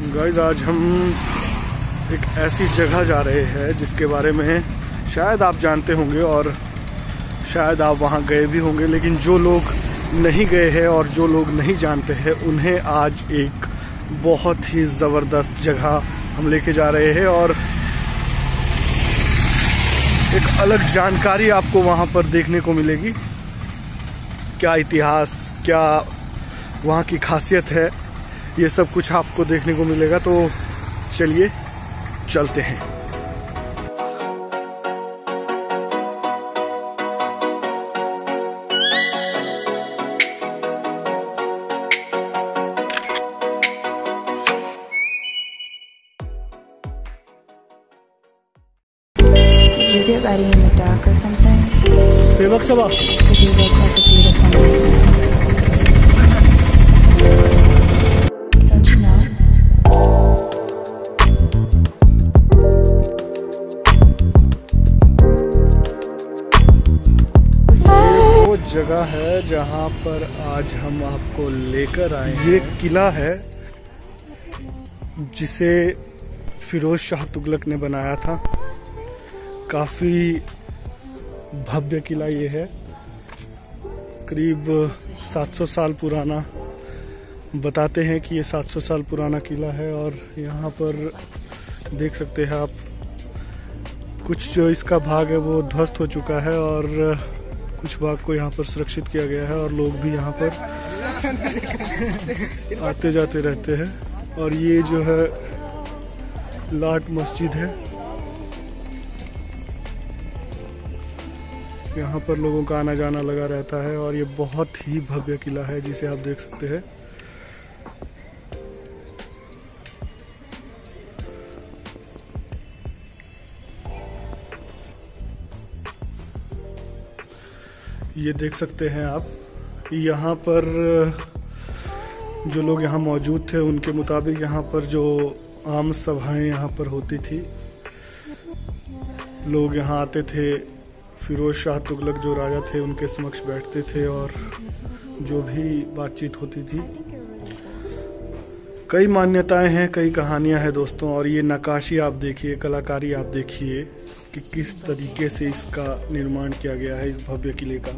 Guys आज हम एक ऐसी जगह जा रहे हैं जिसके बारे में शायद आप जानते होंगे और शायद आप वहां गए भी होंगे, लेकिन जो लोग नहीं गए हैं और जो लोग नहीं जानते हैं उन्हें आज एक बहुत ही ज़बरदस्त जगह हम लेके जा रहे हैं और एक अलग जानकारी आपको वहां पर देखने को मिलेगी। क्या इतिहास, क्या वहाँ की खासियत है, ये सब कुछ आपको देखने को मिलेगा। तो चलिए चलते हैं। Did you get ready in the dark or something? सेवक सभा। Cause you look like a beautiful nightmare. Don't you know? वो जगह है जहाँ पर आज हम आपको लेकर आए। ये किला है जिसे फिरोज शाह तुगलक ने बनाया था। काफी भव्य किला ये है, करीब 700 साल पुराना बताते हैं कि ये 700 साल पुराना किला है। और यहाँ पर देख सकते हैं आप, कुछ जो इसका भाग है वो ध्वस्त हो चुका है और कुछ भाग को यहाँ पर सुरक्षित किया गया है और लोग भी यहाँ पर आते जाते रहते हैं। और ये जो है लाट मस्जिद है, यहाँ पर लोगों का आना जाना लगा रहता है और ये बहुत ही भव्य किला है जिसे आप देख सकते हैं। ये देख सकते हैं आप, यहाँ पर जो लोग यहाँ मौजूद थे उनके मुताबिक यहाँ पर जो आम सभाएं यहाँ पर होती थी, लोग यहाँ आते थे, फिरोज शाह तुगलक जो राजा थे उनके समक्ष बैठते थे और जो भी बातचीत होती थी। कई मान्यताएं हैं, कई कहानियां हैं दोस्तों। और ये नक्काशी आप देखिए, कलाकारी आप देखिए कि किस तरीके से इसका निर्माण किया गया है, इस भव्य किले का।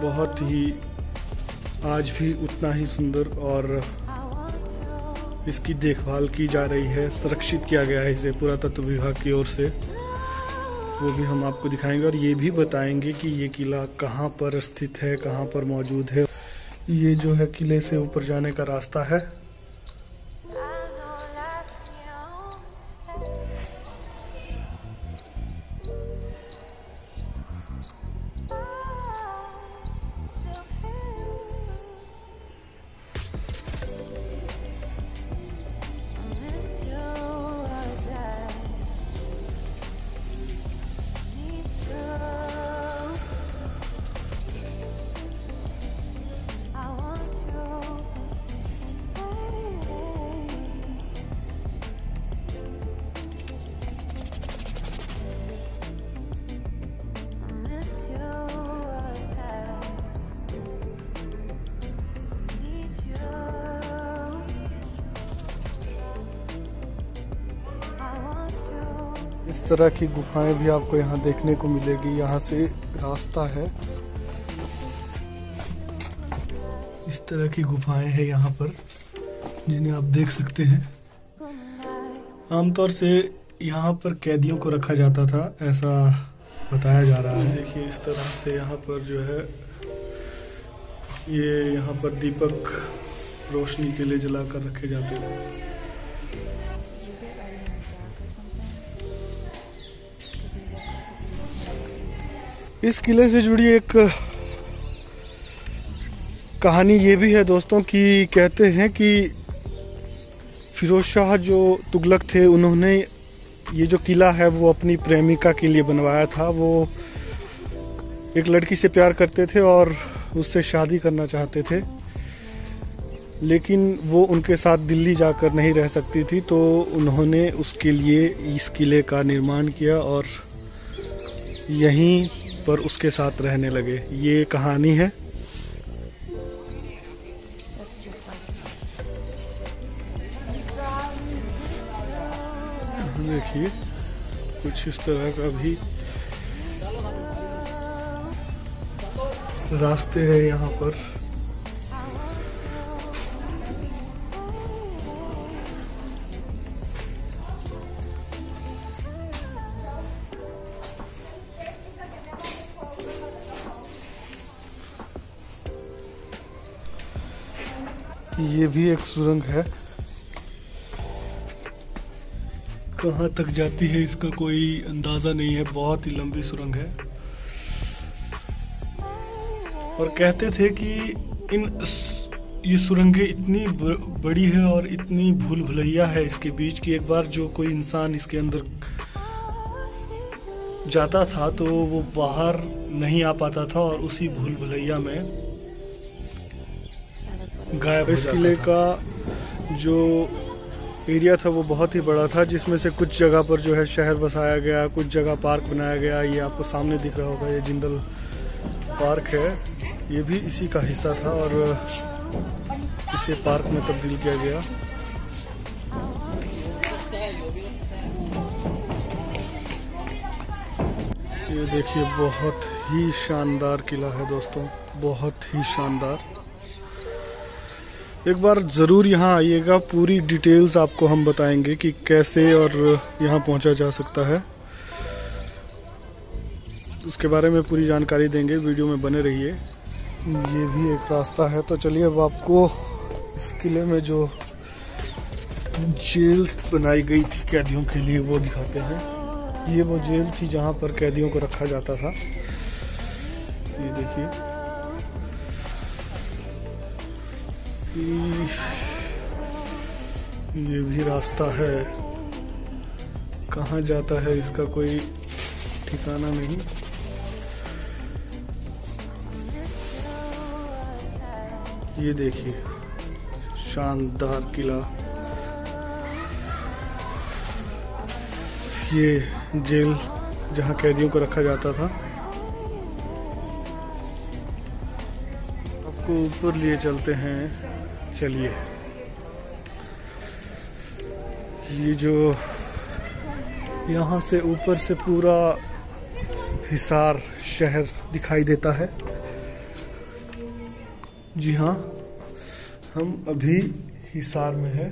बहुत ही आज भी उतना ही सुंदर और इसकी देखभाल की जा रही है, सुरक्षित किया गया है इसे पुरातत्व विभाग की ओर से। वो भी हम आपको दिखाएंगे और ये भी बताएंगे कि ये किला कहाँ पर स्थित है, कहाँ पर मौजूद है। ये जो है किले से ऊपर जाने का रास्ता है। इस तरह की गुफाएं भी आपको यहाँ देखने को मिलेगी। यहाँ से रास्ता है, इस तरह की गुफाएं हैं यहाँ पर जिन्हें आप देख सकते हैं। आमतौर से यहाँ पर कैदियों को रखा जाता था, ऐसा बताया जा रहा है। देखिए इस तरह से यहाँ पर जो है ये यहाँ पर दीपक रोशनी के लिए जलाकर रखे जाते थे। इस किले से जुड़ी एक कहानी ये भी है दोस्तों कि कहते हैं कि फिरोज शाह जो तुगलक थे उन्होंने ये जो किला है वो अपनी प्रेमिका के लिए बनवाया था। वो एक लड़की से प्यार करते थे और उससे शादी करना चाहते थे, लेकिन वो उनके साथ दिल्ली जाकर नहीं रह सकती थी, तो उन्होंने उसके लिए इस किले का निर्माण किया और यहीं पर उसके साथ रहने लगे। ये कहानी है। देखिए कुछ इस तरह का भी रास्ते हैं यहाँ पर। ये भी एक सुरंग है, कहाँ तक जाती है इसका कोई अंदाजा नहीं है। बहुत ही लंबी सुरंग है और कहते थे कि ये सुरंगें इतनी बड़ी है और इतनी भूल भुलैया है इसके बीच कि एक बार जो कोई इंसान इसके अंदर जाता था तो वो बाहर नहीं आ पाता था और उसी भूल भुलैया में गायब हो जाता था। इस किले का जो एरिया था वो बहुत ही बड़ा था, जिसमें से कुछ जगह पर जो है शहर बसाया गया, कुछ जगह पार्क बनाया गया। ये आपको सामने दिख रहा होगा, ये जिंदल पार्क है, ये भी इसी का हिस्सा था और इसे पार्क में तब्दील किया गया। ये देखिए बहुत ही शानदार किला है दोस्तों, बहुत ही शानदार। एक बार ज़रूर यहाँ आइएगा, पूरी डिटेल्स आपको हम बताएंगे कि कैसे और यहाँ पहुँचा जा सकता है, उसके बारे में पूरी जानकारी देंगे। वीडियो में बने रहिए। ये भी एक रास्ता है, तो चलिए अब आपको इस किले में जो जेल बनाई गई थी कैदियों के लिए वो दिखाते हैं। ये वो जेल थी जहाँ पर कैदियों को रखा जाता था। ये देखिए ये भी रास्ता है, कहाँ जाता है इसका कोई ठिकाना नहीं। ये देखिए शानदार किला, ये जेल जहाँ कैदियों को रखा जाता था। आपको ऊपर लिए चलते हैं, चलिए। ये जो यहाँ से ऊपर से पूरा हिसार शहर दिखाई देता है। जी हाँ, हम अभी हिसार में हैं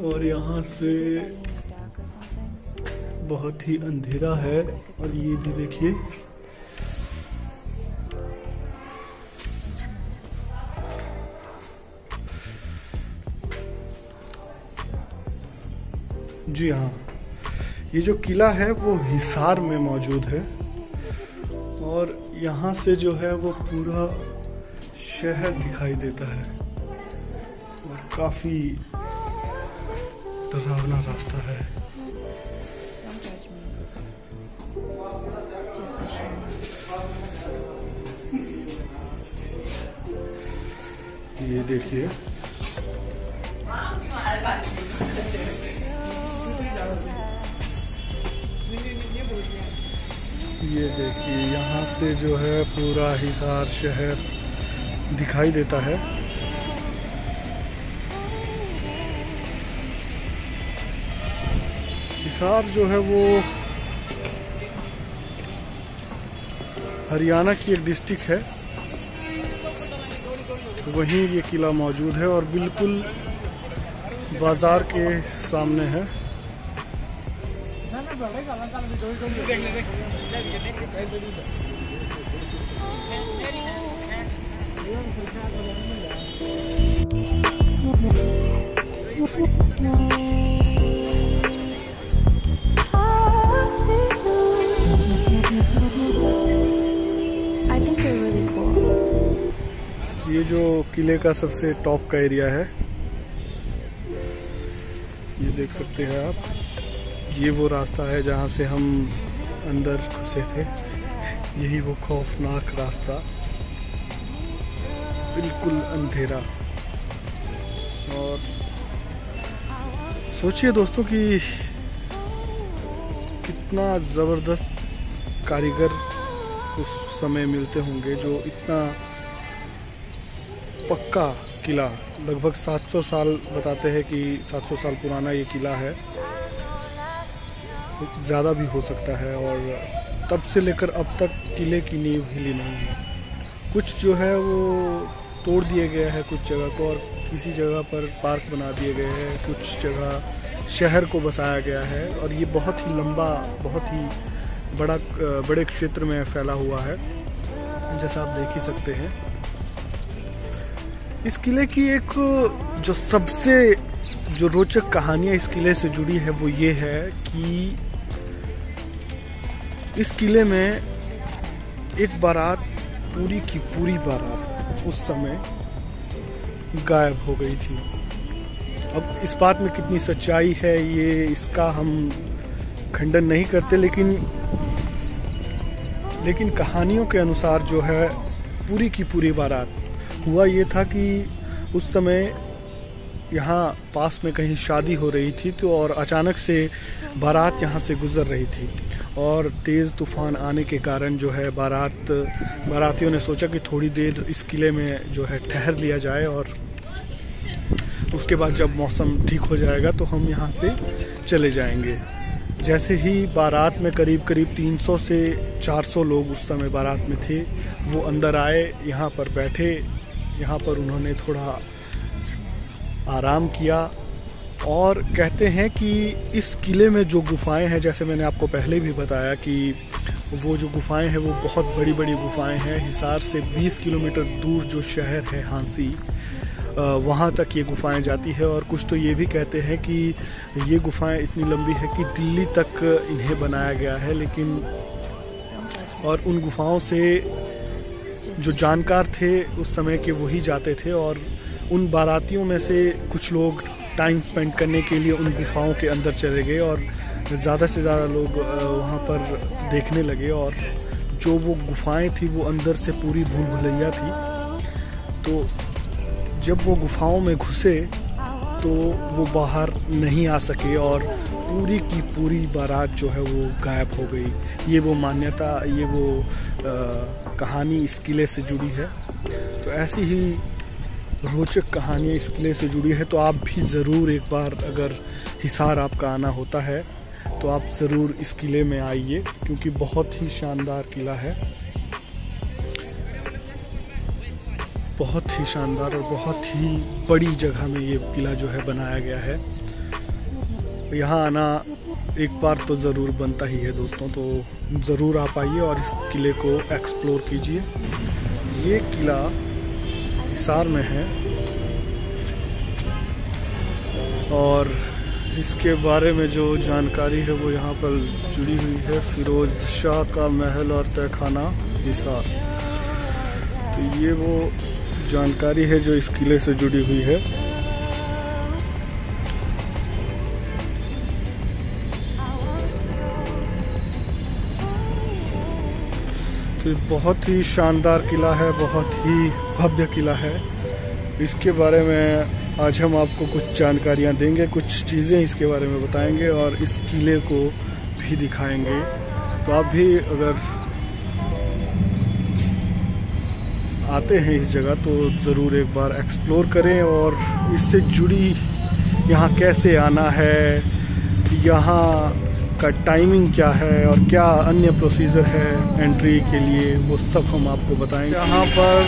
और यहाँ से बहुत ही अंधेरा है। और ये भी देखिए जी हाँ, ये जो किला है वो हिसार में मौजूद है और यहाँ से जो है वो पूरा शहर दिखाई देता है और काफी डरावना रास्ता है। ये देखिए ये देखिए यहाँ से जो है पूरा हिसार शहर दिखाई देता है। हिसार जो है वो हरियाणा की एक डिस्ट्रिक्ट है, वहीं ये किला मौजूद है और बिल्कुल बाजार के सामने है। ये जो किले का सबसे टॉप का एरिया है, ये देख सकते हैं आप। ये वो रास्ता है जहाँ से हम अंदर घुसे थे, यही वो खौफनाक रास्ता, बिल्कुल अंधेरा। और सोचिए दोस्तों कि कितना ज़बरदस्त कारीगर उस समय मिलते होंगे जो इतना पक्का किला, लगभग 700 साल बताते हैं कि 700 साल पुराना ये किला है, ज़्यादा भी हो सकता है। और तब से लेकर अब तक किले की नींव हिली नहीं है। कुछ जो है वो तोड़ दिए गए हैं कुछ जगह को, और किसी जगह पर पार्क बना दिए गए हैं, कुछ जगह शहर को बसाया गया है। और ये बहुत ही लंबा, बहुत ही बड़े क्षेत्र में फैला हुआ है, जैसा आप देख ही सकते हैं। इस किले की एक जो सबसे रोचक कहानियां इस किले से जुड़ी है वो ये है कि इस किले में एक बारात, पूरी की पूरी बारात उस समय गायब हो गई थी। अब इस बात में कितनी सच्चाई है ये, इसका हम खंडन नहीं करते, लेकिन कहानियों के अनुसार जो है पूरी की पूरी बारात, हुआ ये था कि उस समय यहाँ पास में कहीं शादी हो रही थी तो, और अचानक से बारात यहाँ से गुजर रही थी, और तेज़ तूफान आने के कारण जो है बारातियों ने सोचा कि थोड़ी देर इस किले में जो है ठहर लिया जाए, और उसके बाद जब मौसम ठीक हो जाएगा तो हम यहाँ से चले जाएंगे। जैसे ही बारात में करीब 300 से 400 लोग उस समय बारात में थे, वो अंदर आए, यहाँ पर बैठे, यहाँ पर उन्होंने थोड़ा आराम किया। और कहते हैं कि इस किले में जो गुफाएं हैं, जैसे मैंने आपको पहले भी बताया कि वो जो गुफाएं हैं वो बहुत बड़ी बड़ी गुफाएं हैं। हिसार से 20 किलोमीटर दूर जो शहर है हांसी, वहाँ तक ये गुफाएं जाती है। और कुछ तो ये भी कहते हैं कि ये गुफाएं इतनी लंबी है कि दिल्ली तक इन्हें बनाया गया है। लेकिन और उन गुफाओं से जो जानकार थे उस समय के वही जाते थे, और उन बारातियों में से कुछ लोग टाइम स्पेंड करने के लिए उन गुफाओं के अंदर चले गए, और ज़्यादा से ज़्यादा लोग वहाँ पर देखने लगे। और जो वो गुफाएं थी वो अंदर से पूरी भूल भुलैया थी। तो जब वो गुफाओं में घुसे तो वो बाहर नहीं आ सके, और पूरी की पूरी बारात जो है वो गायब हो गई। ये वो मान्यता, ये वो कहानी इस किले से जुड़ी है। तो ऐसी ही रोचक कहानियाँ इस किले से जुड़ी है। तो आप भी ज़रूर एक बार, अगर हिसार आपका आना होता है तो आप ज़रूर इस किले में आइए, क्योंकि बहुत ही शानदार किला है, बहुत ही शानदार और बहुत ही बड़ी जगह में ये किला जो है बनाया गया है। यहाँ आना एक बार तो ज़रूर बनता ही है दोस्तों। तो ज़रूर आप आइए और इस किले को एक्सप्लोर कीजिए। ये किला हिसार में है, और इसके बारे में जो जानकारी है वो यहाँ पर जुड़ी हुई है। फिरोज शाह का महल और तहखाना हिसार, तो ये वो जानकारी है जो इस किले से जुड़ी हुई है। तो बहुत ही शानदार किला है, बहुत ही भव्य किला है। इसके बारे में आज हम आपको कुछ जानकारियां देंगे, कुछ चीज़ें इसके बारे में बताएंगे, और इस किले को भी दिखाएंगे। तो आप भी अगर आते हैं इस जगह तो ज़रूर एक बार एक्सप्लोर करें, और इससे जुड़ी यहाँ कैसे आना है, यहाँ का टाइमिंग क्या है, और क्या अन्य प्रोसीजर है एंट्री के लिए, वो सब हम आपको बताएंगे। यहाँ पर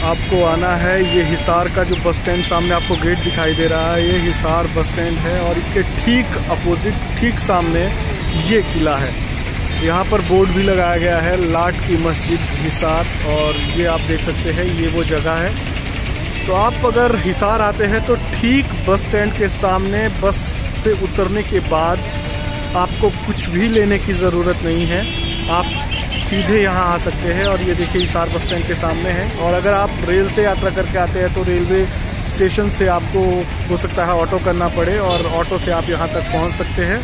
आपको आना है, ये हिसार का जो बस स्टैंड सामने आपको गेट दिखाई दे रहा है, ये हिसार बस स्टैंड है, और इसके ठीक अपोजिट, ठीक सामने ये किला है। यहाँ पर बोर्ड भी लगाया गया है, लाट की मस्जिद हिसार, और ये आप देख सकते हैं ये वो जगह है। तो आप अगर हिसार आते हैं तो ठीक बस स्टैंड के सामने, बस से उतरने के बाद आपको कुछ भी लेने की ज़रूरत नहीं है, आप सीधे यहाँ आ सकते हैं। और ये देखिए हिसार बस स्टैंड के सामने है। और अगर आप रेल से यात्रा करके आते हैं तो रेलवे स्टेशन से आपको हो सकता है ऑटो करना पड़े, और ऑटो से आप यहाँ तक पहुँच सकते हैं।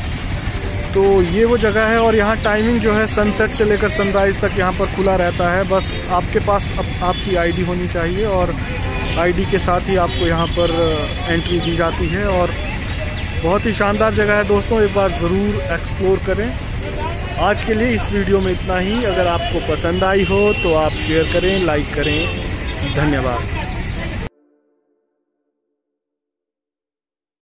तो ये वो जगह है, और यहाँ टाइमिंग जो है सनसेट से लेकर सनराइज तक यहाँ पर खुला रहता है। बस आपके पास आपकी आईडी होनी चाहिए, और आईडी के साथ ही आपको यहाँ पर एंट्री दी जाती है। और बहुत ही शानदार जगह है दोस्तों, एक बार ज़रूर एक्सप्लोर करें। आज के लिए इस वीडियो में इतना ही। अगर आपको पसंद आई हो तो आप शेयर करें, लाइक करें। धन्यवाद।